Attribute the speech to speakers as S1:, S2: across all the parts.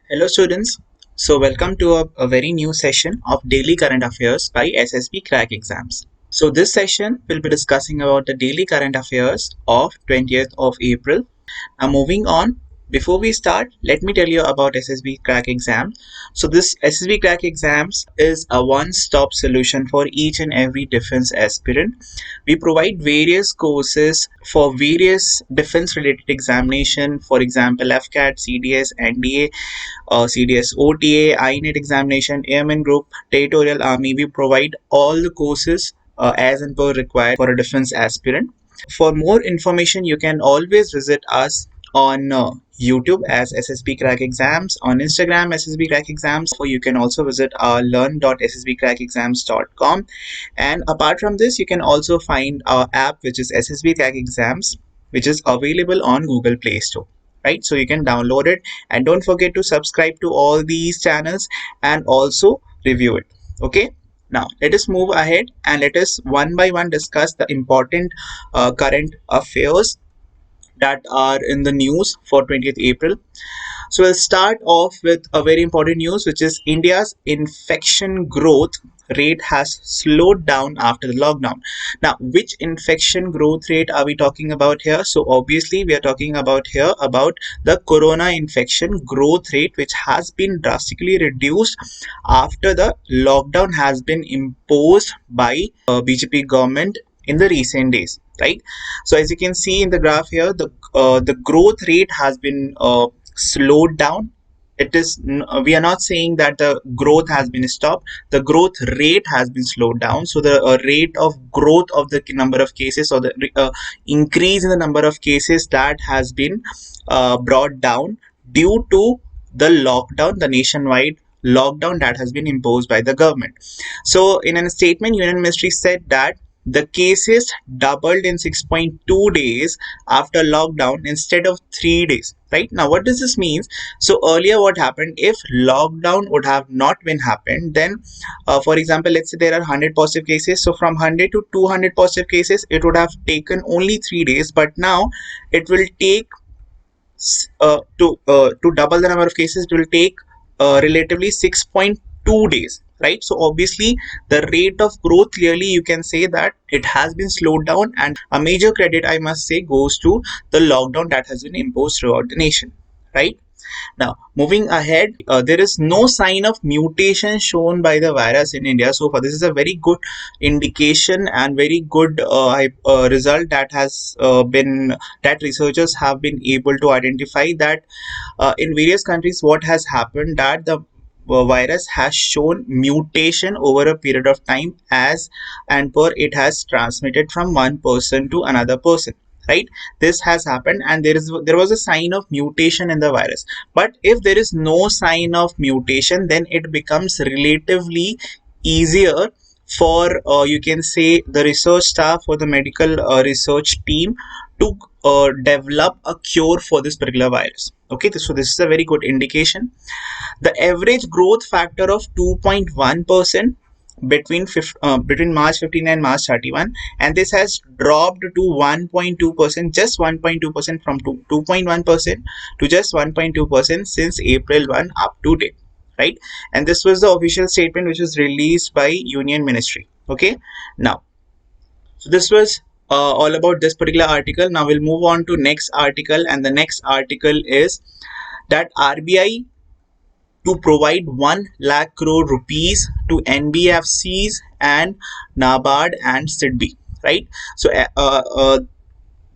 S1: Hello students, so welcome to a very new session of Daily Current Affairs by SSB Crack Exams. So this session will be discussing about the Daily Current Affairs of 20th of April. Now moving on, before we start, let me tell you about SSB Crack Exam. So this SSB Crack Exams is a one-stop solution for each and every defense aspirant. We provide various courses for various defense-related examination, for example, AFCAT, CDS, NDA, CDS, OTA, INET examination, Airman Group, Territorial Army. We provide all the courses as and per required for a defense aspirant. For more information, you can always visit us on YouTube as SSB Crack Exams, on Instagram SSB Crack Exams, or you can also visit our learn.ssbcrackexams.com. And apart from this, you can also find our app, which is SSB Crack Exams, which is available on Google Play Store. Right, so you can download it, and don't forget to subscribe to all these channels and also review it. Okay, now let us move ahead and let us one by one discuss the important current affairs that are in the news for 20th April. So we'll start off with a very important news, which is India's infection growth rate has slowed down after the lockdown. Now, which infection growth rate are we talking about here? So obviously we are talking about here about the corona infection growth rate, which has been drastically reduced after the lockdown has been imposed by BJP government in the recent days, right? So as you can see in the graph here, the growth rate has been slowed down. It is, we are not saying that the growth has been stopped. The growth rate has been slowed down. So the rate of growth of the number of cases, or the increase in the number of cases, that has been brought down due to the lockdown, the nationwide lockdown that has been imposed by the government. So in a statement, Union Ministry said that the cases doubled in 6.2 days after lockdown instead of 3 days. Right now, what does this mean? So earlier, what happened, if lockdown would have not been happened, then for example, let's say there are 100 positive cases, so from 100 to 200 positive cases, it would have taken only 3 days. But now it will take to double the number of cases, it will take relatively 6.2 days, right? So obviously the rate of growth, clearly you can say that it has been slowed down, and a major credit, I must say, goes to the lockdown that has been imposed throughout the nation, right? Now moving ahead, there is no sign of mutation shown by the virus in India so far. This is a very good indication and very good result that has been, that researchers have been able to identify that in various countries what has happened, that the virus has shown mutation over a period of time, as and per it has transmitted from one person to another person, right? This has happened, and there was a sign of mutation in the virus. But if there is no sign of mutation, then it becomes relatively easier for you can say the research staff or the medical research team to develop a cure for this particular virus. Okay, so this is a very good indication. The average growth factor of 2.1% between March 15 and March 31, and this has dropped to 1.2%, just 1.2% from 2.1% to just 1.2% since April 1 up to date, right? And this was the official statement which was released by Union Ministry. Okay, now, so this was all about this particular article. Now we'll move on to next article, and the next article is that RBI to provide 1 lakh crore rupees to NBFCs and NABARD and SIDBI, right? So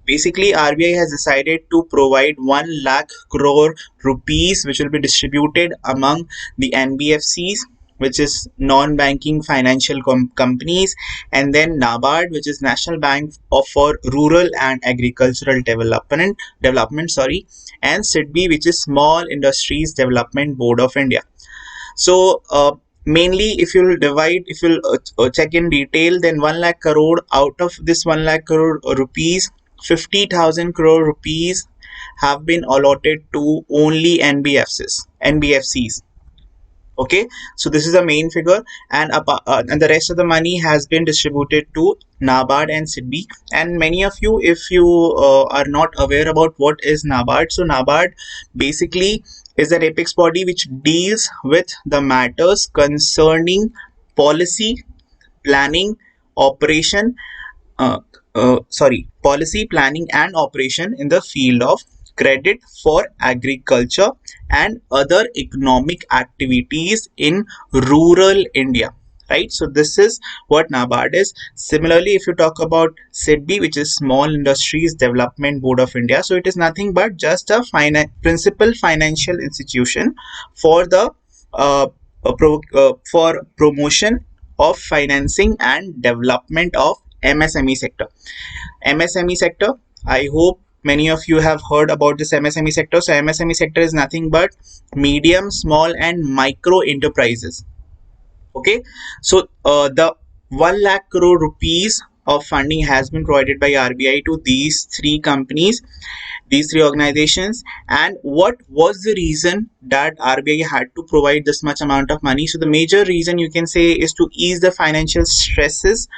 S1: basically RBI has decided to provide 1 lakh crore rupees, which will be distributed among the NBFCs, which is non-banking financial companies, and then NABARD, which is National Bank for Rural and Agricultural Development, and SIDBI, which is Small Industries Development Board of India. So mainly, if you'll check in detail, then 1 lakh crore, out of this 1 lakh crore rupees, 50,000 crore rupees have been allotted to only NBFCs. Okay, so this is the main figure, and the rest of the money has been distributed to NABARD and SIDBI. And many of you, if you are not aware about what is NABARD, so NABARD basically is an apex body which deals with the matters concerning policy, planning, operation, uh, policy, planning and operation in the field of credit for agriculture and other economic activities in rural India. Right, so this is what NABARD is. Similarly, if you talk about SIDBI, which is Small Industries Development Board of India, so it is nothing but just a principal financial institution for the for promotion of financing and development of MSME sector. MSME sector, I hope many of you have heard about this MSME sector. So MSME sector is nothing but medium, small and micro enterprises. Okay, so the 1 lakh crore rupees of funding has been provided by RBI to these three companies, these three organizations. And what was the reason that RBI had to provide this much amount of money? So the major reason you can say is to ease the financial stresses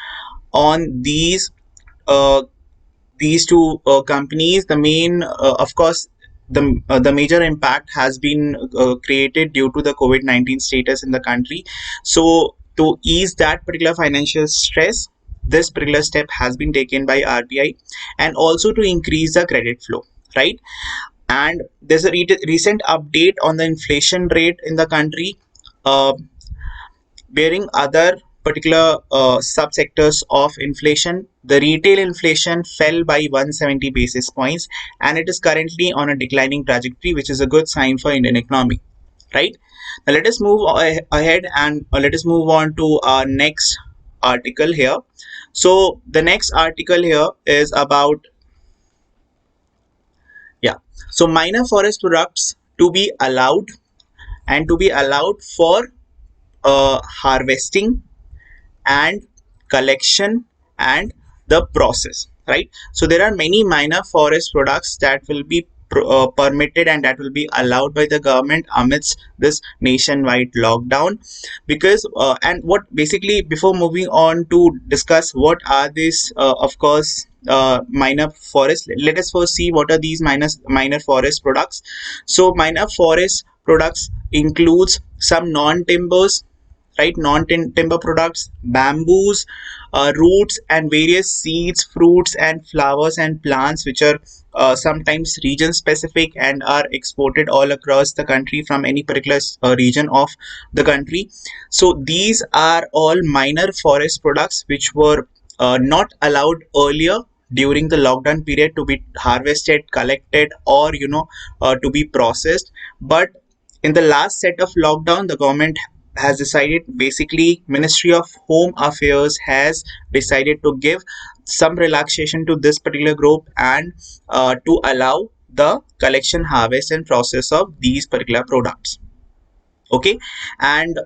S1: on uh, these two companies. The main, of course, the major impact has been created due to the COVID-19 status in the country. So to ease that particular financial stress, this particular step has been taken by RBI, and also to increase the credit flow, right? And there's a recent update on the inflation rate in the country. Uh, Bearing other particular subsectors of inflation, the retail inflation fell by 170 basis points, and it is currently on a declining trajectory, which is a good sign for Indian economy, right? Now let us move ahead, and let us move on to our next article here. So the next article here is about, yeah, so minor forest products to be allowed, and to be allowed for harvesting and collection and the process, right? So there are many minor forest products that will be permitted and that will be allowed by the government amidst this nationwide lockdown. Because and what basically, before moving on to discuss what are these of course minor forest, let us first see what are these minor forest products. So minor forest products includes some non-timbers, right? Non-timber products, bamboos, roots and various seeds, fruits and flowers and plants, which are sometimes region specific and are exported all across the country from any particular region of the country. So these are all minor forest products which were not allowed earlier during the lockdown period to be harvested, collected, or to be processed. But in the last set of lockdown, the government has decided, basically Ministry of Home Affairs has decided to give some relaxation to this particular group, and to allow the collection, harvest and process of these particular products. Okay, and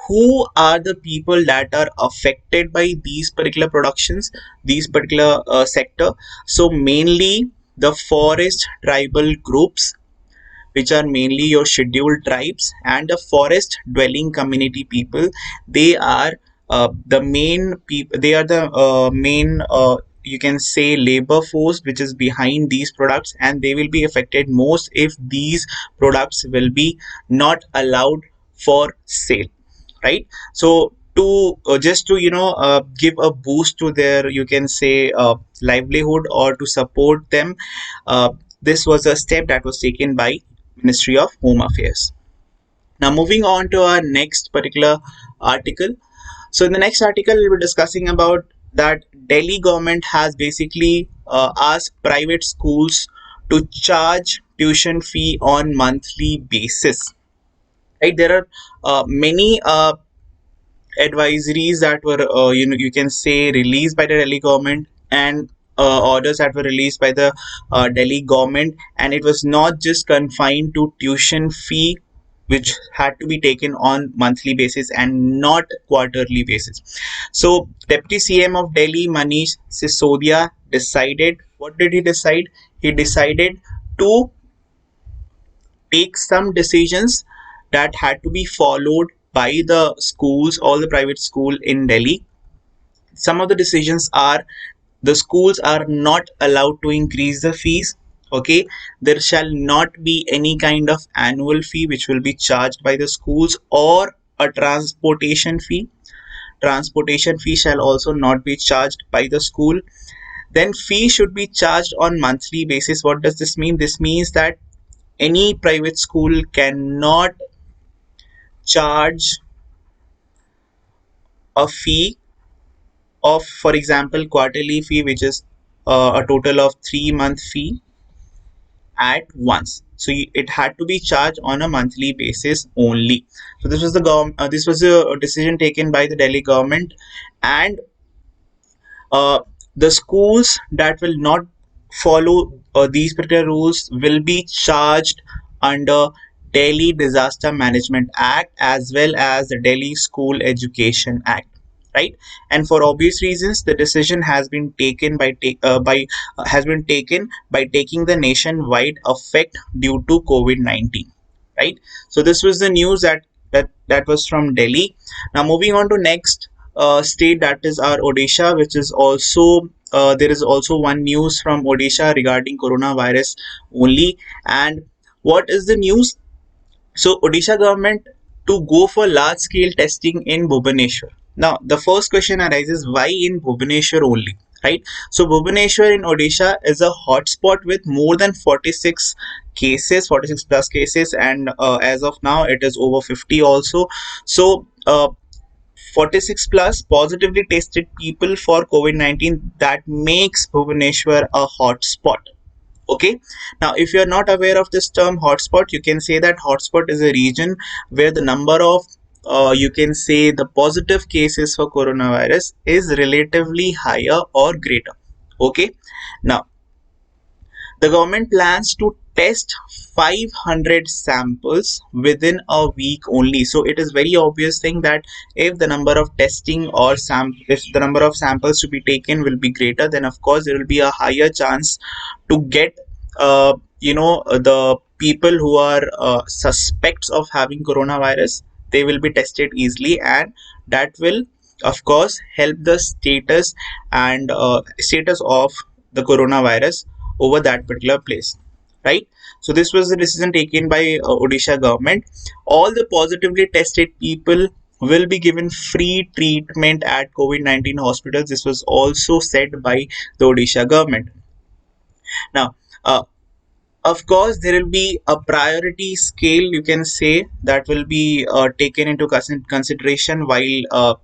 S1: who are the people that are affected by these particular productions, these particular sector? So mainly the forest tribal groups, which are mainly your scheduled tribes and the forest dwelling community people. They are the main people, they are the main you can say labor force which is behind these products, and they will be affected most if these products will be not allowed for sale, right? So to just to give a boost to their, you can say, livelihood, or to support them, uh, this was a step that was taken by Ministry of Home Affairs. Now moving on to our next particular article. So in the next article we'll be discussing about that Delhi government has basically asked private schools to charge tuition fee on monthly basis, right? There are many advisories that were you can say released by the Delhi government, and orders that were released by the Delhi government, and it was not just confined to tuition fee which had to be taken on monthly basis and not quarterly basis. So Deputy CM of Delhi, Manish Sisodia, decided, what did he decide? He decided to take some decisions that had to be followed by the schools, all the private school in Delhi. Some of the decisions are: the schools are not allowed to increase the fees. Okay, there shall not be any kind of annual fee which will be charged by the schools, or a transportation fee shall also not be charged by the school. Then fee should be charged on monthly basis. What does this mean? This means that any private school cannot charge a fee of, for example, quarterly fee, which is a total of 3 month fee at once. So it had to be charged on a monthly basis only. So this was this was a decision taken by the Delhi government, and uh, the schools that will not follow these particular rules will be charged under Delhi Disaster Management Act as well as the Delhi School Education Act, right? And for obvious reasons, the decision has been taken by taking the nationwide effect due to COVID-19, right? So this was the news that was from Delhi. Now moving on to next state, that is our Odisha, which is also there is also one news from Odisha regarding coronavirus only. And what is the news? So Odisha government to go for large scale testing in Bhubaneswar. Now the first question arises, why in Bhubaneswar only? Right? So Bhubaneswar in Odisha is a hotspot with more than 46 cases, 46 plus cases, and as of now it is over 50 also. So 46 plus positively tested people for COVID-19, that makes Bhubaneswar a hotspot. Okay, now if you are not aware of this term hotspot, you can say that hotspot is a region where the number of you can say the positive cases for coronavirus is relatively higher or greater. Okay, now the government plans to test 500 samples within a week only. So it is very obvious thing that if the number of testing or if the number of samples to be taken will be greater, then of course there will be a higher chance to get the people who are suspects of having coronavirus. They will be tested easily, and that will of course help the status of the coronavirus over that particular place, right? So this was the decision taken by Odisha government. All the positively tested people will be given free treatment at COVID-19 hospitals. This was also said by the Odisha government. Now of course there will be a priority scale, you can say, that will be taken into consideration while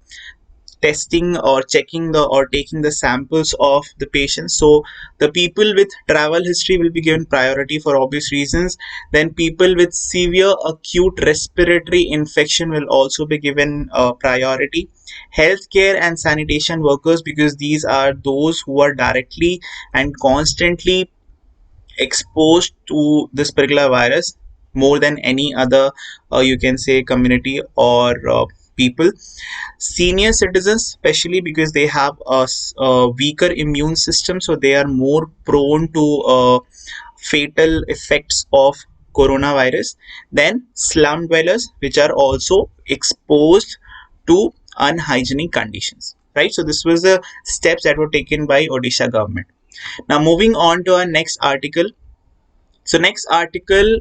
S1: testing or checking the or taking the samples of the patients. So the people with travel history will be given priority for obvious reasons. Then people with severe acute respiratory infection will also be given priority. Healthcare and sanitation workers, because these are those who are directly and constantly exposed to this particular virus more than any other you can say community or people. Senior citizens, especially because they have a weaker immune system, so they are more prone to fatal effects of coronavirus. Then slum dwellers, which are also exposed to unhygienic conditions, right? So this was the steps that were taken by Odisha government. Now moving on to our next article. So next article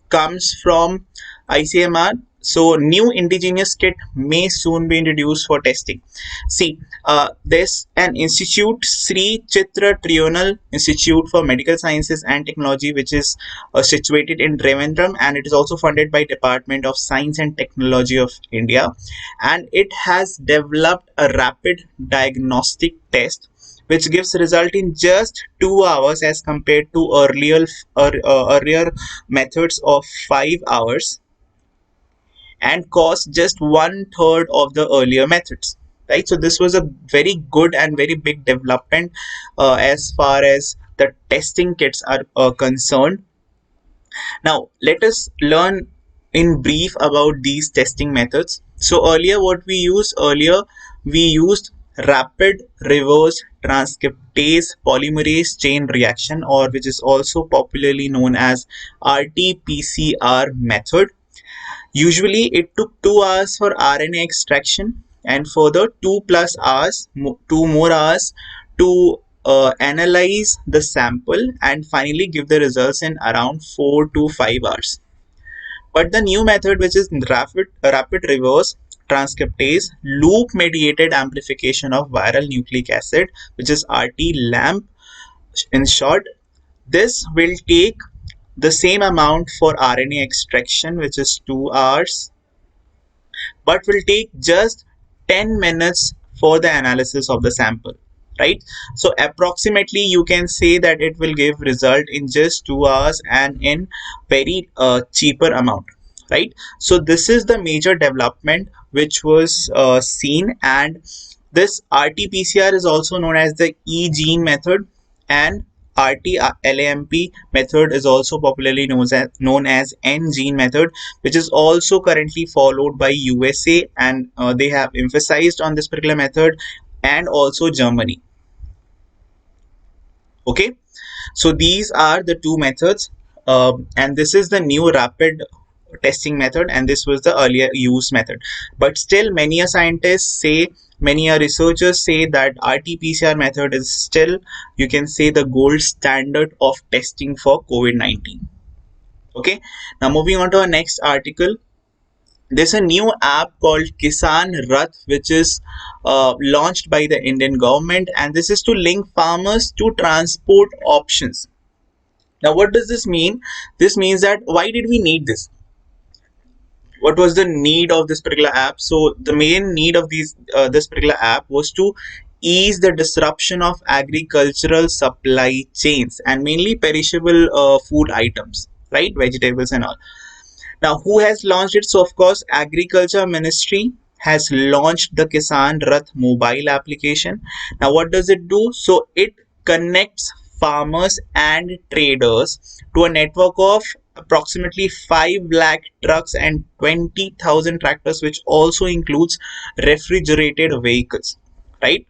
S1: comes from ICMR. So new indigenous kit may soon be introduced for testing. See, there's an institute, Sri Chitra Trional Institute for Medical Sciences and Technology, which is situated in Trivandrum, and it is also funded by Department of Science and Technology of India. And it has developed a rapid diagnostic test which gives result in just 2 hours as compared to earlier methods of 5 hours, and cost just 1/3 of the earlier methods, right? So this was a very good and very big development as far as the testing kits are concerned. Now let us learn in brief about these testing methods. So earlier we used rapid reverse transcriptase polymerase chain reaction, or which is also popularly known as RT-PCR method. Usually it took 2 hours for RNA extraction and further 2+ hours, 2 more hours to analyze the sample and finally give the results in around 4 to 5 hours. But the new method, which is rapid reverse transcriptase loop mediated amplification of viral nucleic acid, which is RT-LAMP in short, this will take the same amount for RNA extraction, which is 2 hours, but will take just 10 minutes for the analysis of the sample, right? So approximately you can say that it will give result in just 2 hours and in very cheaper amount, right? So this is the major development which was seen, and this RT-PCR is also known as the E-gene method, and RT-LAMP method is also popularly known as N-gene method, which is also currently followed by USA, and they have emphasized on this particular method, and also Germany. Okay, so these are the two methods, and this is the new rapid testing method, and this was the earlier used method. But still, many scientists say, many researchers say that RT-PCR method is still, you can say, the gold standard of testing for COVID-19. Okay, now moving on to our next article. There's a new app called Kisan Rath, which is launched by the Indian government, and this is to link farmers to transport options. Now, what does this mean? This means that why did we need this? What was the need of this particular app? So the main need of this particular app was to ease the disruption of agricultural supply chains and mainly perishable food items, right? Vegetables and all. Now, who has launched it? So, of course, Agriculture Ministry has launched the Kisan Rath mobile application. Now, what does it do? So, it connects farmers and traders to a network of approximately 5 lakh trucks and 20,000 tractors, which also includes refrigerated vehicles, right?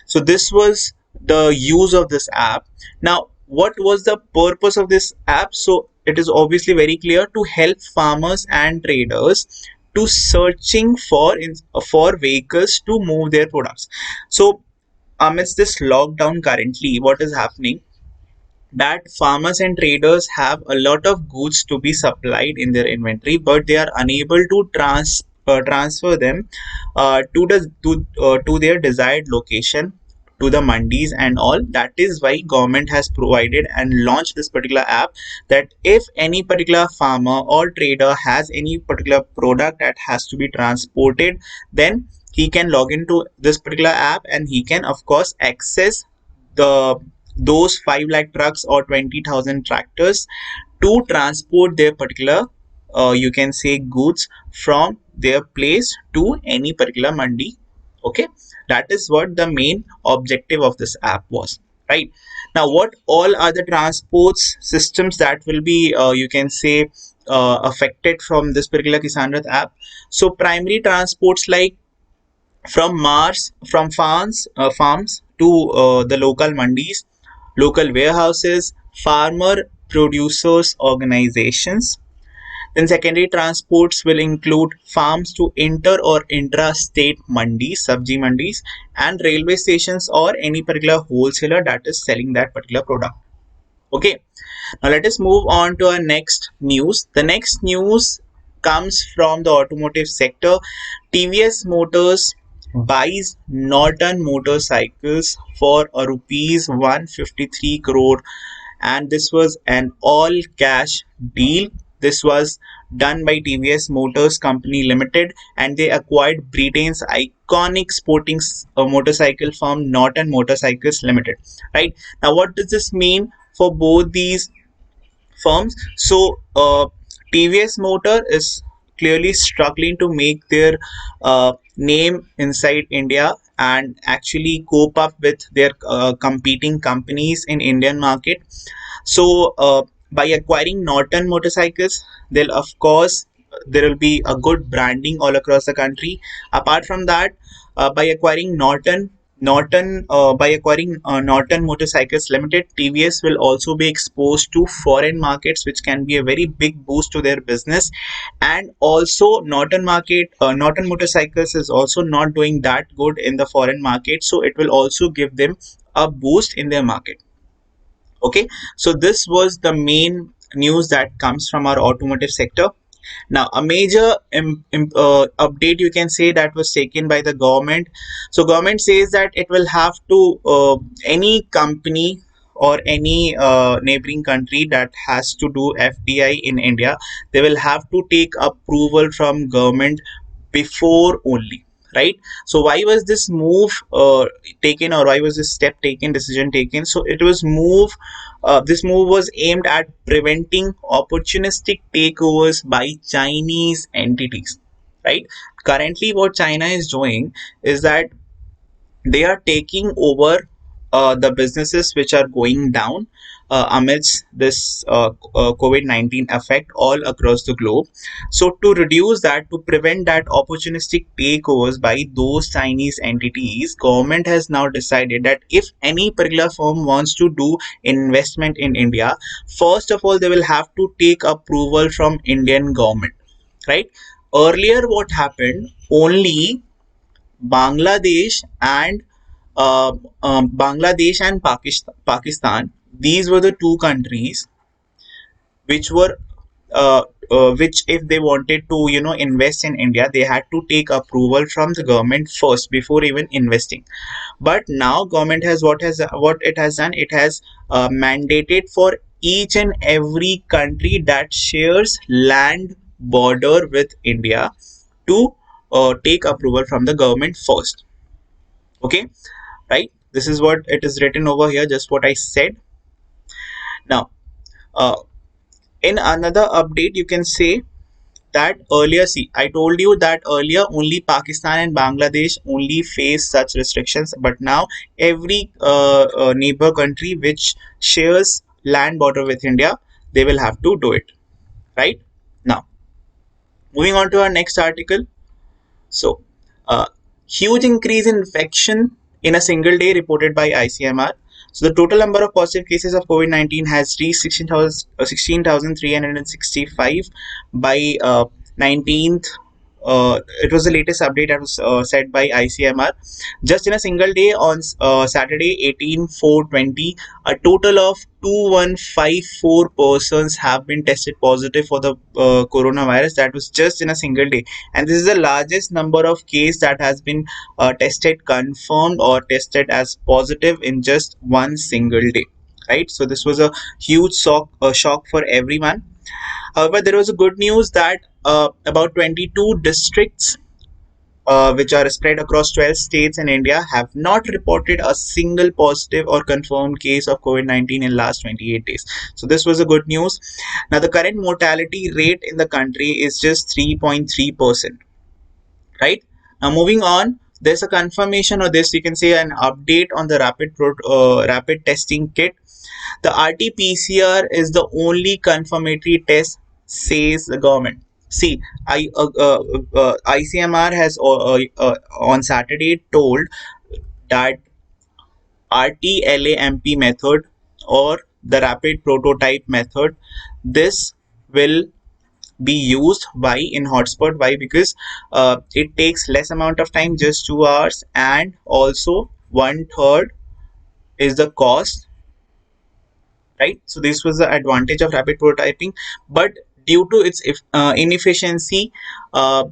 S1: So this was the use of this app. Now, what was the purpose of this app? So it is obviously very clear, to help farmers and traders to searching for vehicles to move their products. So amidst this lockdown currently, what is happening, that farmers and traders have a lot of goods to be supplied in their inventory, but they are unable to transfer them to their desired location, to the mandis and all. That is why government has provided and launched this particular app, that if any particular farmer or trader has any particular product that has to be transported, then he can log into this particular app and he can of course access the those 5 lakh trucks or 20,000 tractors to transport their particular you can say goods from their place to any particular mandi. Okay, that is what the main objective of this app was, right? Now, what all are the transports systems that will be you can say affected from this particular Kisan Rath app? So primary transports like from farms to the local mandis, local warehouses, farmer producers organizations. Then secondary transports will include farms to inter or intra-state mandis, sabji mandis, and railway stations or any particular wholesaler that is selling that particular product. Okay, now let us move on to our next news. The next news comes from the automotive sector. TVS Motors buys Norton motorcycles for a rupees 153 crore, and this was an all cash deal. This was done by TVS Motors Company Limited, and they acquired Britain's iconic sporting motorcycle firm Norton Motorcycles Limited. Right now, what does this mean for both these firms? So TVS Motor is clearly struggling to make their name inside India and actually cope up with their competing companies in Indian market. So by acquiring Norton motorcycles, they'll of course there will be a good branding all across the country. Apart from that, by acquiring Norton, by acquiring Norton Motorcycles Limited, TVS will also be exposed to foreign markets, which can be a very big boost to their business. And also, Norton Motorcycles is also not doing that good in the foreign market, so it will also give them a boost in their market. Okay, so this was the main news that comes from our automotive sector. Now, a major update you can say that was taken by the government. So, government says that it will have to any company or any neighboring country that has to do FDI in India, they will have to take approval from government before only. Right. So, why was this move taken, or why was this step taken, decision taken? So, it was move this move was aimed at preventing opportunistic takeovers by Chinese entities, right? Currently, what China is doing is that they are taking over the businesses which are going down amidst this COVID-19 effect all across the globe. So to reduce that, to prevent that opportunistic takeovers by those Chinese entities, government has now decided that if any particular firm wants to do investment in India, first of all, they will have to take approval from Indian government, right? Earlier, what happened? Only Bangladesh and Pakistan. These were the two countries which were which, if they wanted to invest in India, they had to take approval from the government first before even investing. But now government has what it has done. It has mandated for each and every country that shares land border with India to take approval from the government first. Okay, right? This is what it is written over here, just what I said. Now, uh, in another update, you can say that earlier, see, I told you that earlier only Pakistan and Bangladesh only face such restrictions, but now every neighbor country which shares land border with India, they will have to do it, right? Now, moving on to our next article. So, huge increase in infection in a single day reported by ICMR. So, the total number of positive cases of COVID-19 has reached 16,365 by 19th. It was the latest update that was said by ICMR. Just in a single day on Saturday, 18/4/20, a total of 2154 persons have been tested positive for the coronavirus. That was just in a single day, and this is the largest number of case that has been tested confirmed or tested as positive in just one single day. Right, so this was a huge shock for everyone. However, there was a good news that about 22 districts which are spread across 12 states in India have not reported a single positive or confirmed case of COVID-19 in last 28 days. So this was a good news. Now the current mortality rate in the country is just 3.3%. Right? Now moving on, there's a confirmation, or this you can say an update on the rapid testing kit. The RT-PCR is the only confirmatory test, says the government. See, ICMR has on Saturday told that RT-LAMP method, or the rapid prototype method, this will be used. Why in hotspot? Why? Because it takes less amount of time, just 2 hours, and also 1/3 is the cost, right? So this was the advantage of rapid prototyping, but due to its inefficiency, uh,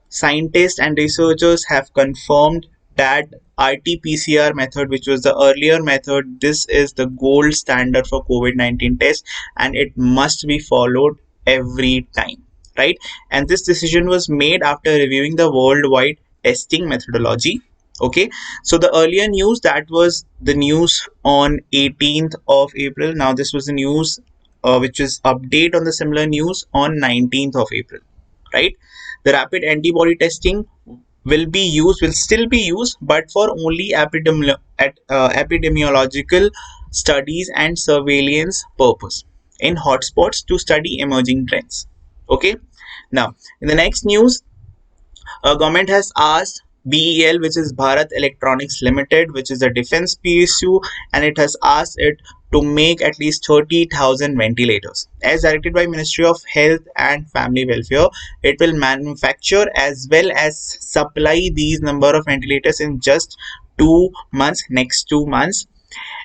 S1: scientists and researchers have confirmed that RT-PCR method, which was the earlier method, this is the gold standard for COVID-19 test, and it must be followed every time, right? And this decision was made after reviewing the worldwide testing methodology. Okay, so the earlier news, that was the news on 18th of April. Now this was the news which is update on the similar news on 19th of April, right? The rapid antibody testing will still be used, but for only epidemiological studies and surveillance purpose in hotspots to study emerging trends. Okay, now in the next news, government has asked BEL, which is Bharat Electronics Limited, which is a defense PSU, and it has asked it to make at least 30,000 ventilators. As directed by Ministry of Health and Family Welfare, it will manufacture as well as supply these number of ventilators in just 2 months, next 2 months.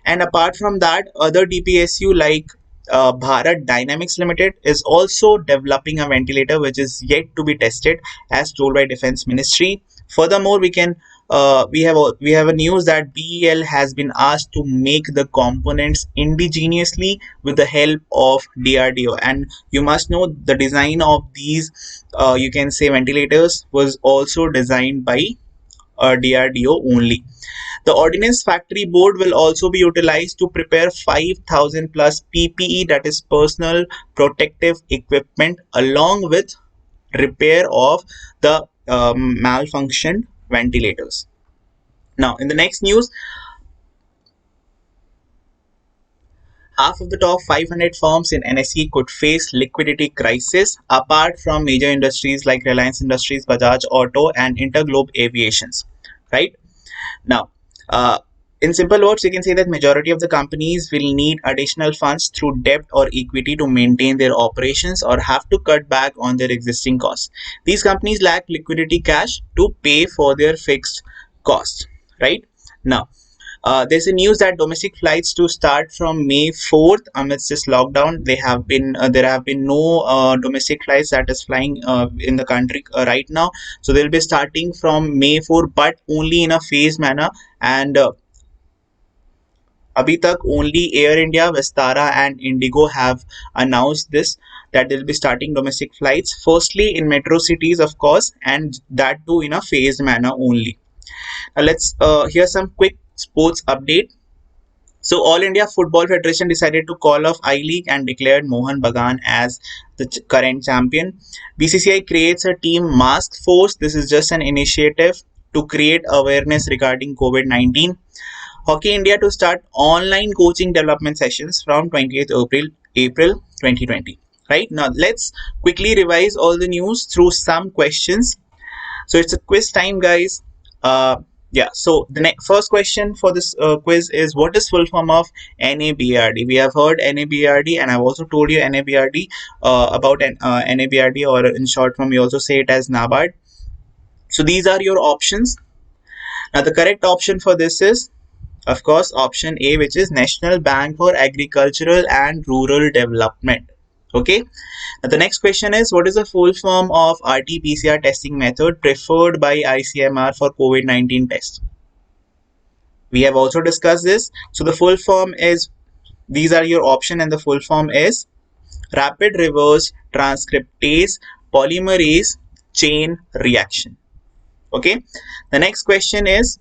S1: And apart from that, other DPSU like Bharat Dynamics Limited is also developing a ventilator which is yet to be tested, as told by Defense Ministry. Furthermore, we have a news that BEL has been asked to make the components indigenously with the help of DRDO, and you must know the design of these you can say ventilators was also designed by DRDO only. The Ordnance Factory Board will also be utilized to prepare 5,000 plus PPE, that is personal protective equipment, along with repair of the malfunctioned ventilators. Now, in the next news, half of the top 500 firms in NSE could face liquidity crisis, apart from major industries like Reliance Industries, Bajaj Auto, and Interglobe Aviations. Right? Now, in simple words, you can say that majority of the companies will need additional funds through debt or equity to maintain their operations or have to cut back on their existing costs. These companies lack liquidity cash to pay for their fixed costs. Right? Now, there's a news that domestic flights to start from May 4th amidst this lockdown. There have been no domestic flights that is flying in the country right now. So they'll be starting from May 4, but only in a phased manner. And abhi tak only Air India, Vistara, and Indigo have announced this, that they'll be starting domestic flights. Firstly, in metro cities, of course, and that too in a phased manner only. Let's hear some quick sports update. So All India Football Federation decided to call off I-League and declared Mohan Bagan as the current champion. BCCI creates a team mask force. This is just an initiative to create awareness regarding COVID-19. Hockey India to start online coaching development sessions from 28th April 2020. Right, now let's quickly revise all the news through some questions. So it's a quiz time, guys. Yeah, so the first question for this quiz is, what is full form of NABARD? We have heard NABARD, and I've also told you NABARD about NABARD, or in short form, we also say it as NABARD. So these are your options. Now the correct option for this is, of course, option A, which is National Bank for Agricultural and Rural Development. Okay. Now the next question is, what is the full form of RT-PCR testing method preferred by ICMR for COVID-19 test? We have also discussed this. So the full form is, these are your option, and the full form is rapid reverse transcriptase polymerase chain reaction. Okay. The next question is,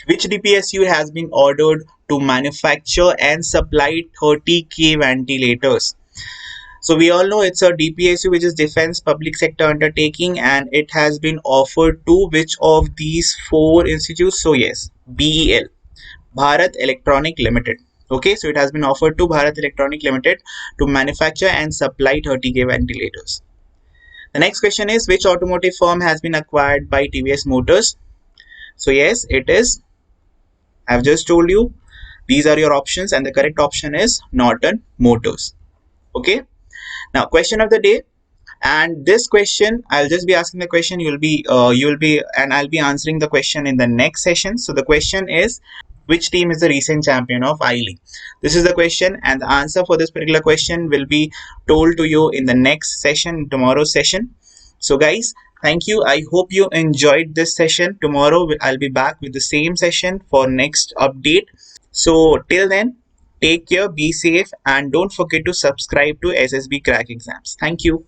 S1: which DPSU has been ordered to manufacture and supply 30K ventilators? So we all know it's a DPSU, which is Defense Public Sector Undertaking, and it has been offered to which of these four institutes? So yes, BEL, Bharat Electronic Limited. Okay, so it has been offered to Bharat Electronic Limited to manufacture and supply 30K ventilators. The next question is, which automotive firm has been acquired by TVS Motors? So yes, it is, I've just told you, these are your options, and the correct option is Norton Motors. Okay. Now, question of the day, and this question, I'll just be asking the question, and I'll be answering the question in the next session. So the question is, which team is the recent champion of I-League? This is the question, and the answer for this particular question will be told to you in the next session, tomorrow's session. So guys, thank you. I hope you enjoyed this session. Tomorrow, I'll be back with the same session for next update. So till then, take care, be safe, and don't forget to subscribe to SSB Crack Exams. Thank you.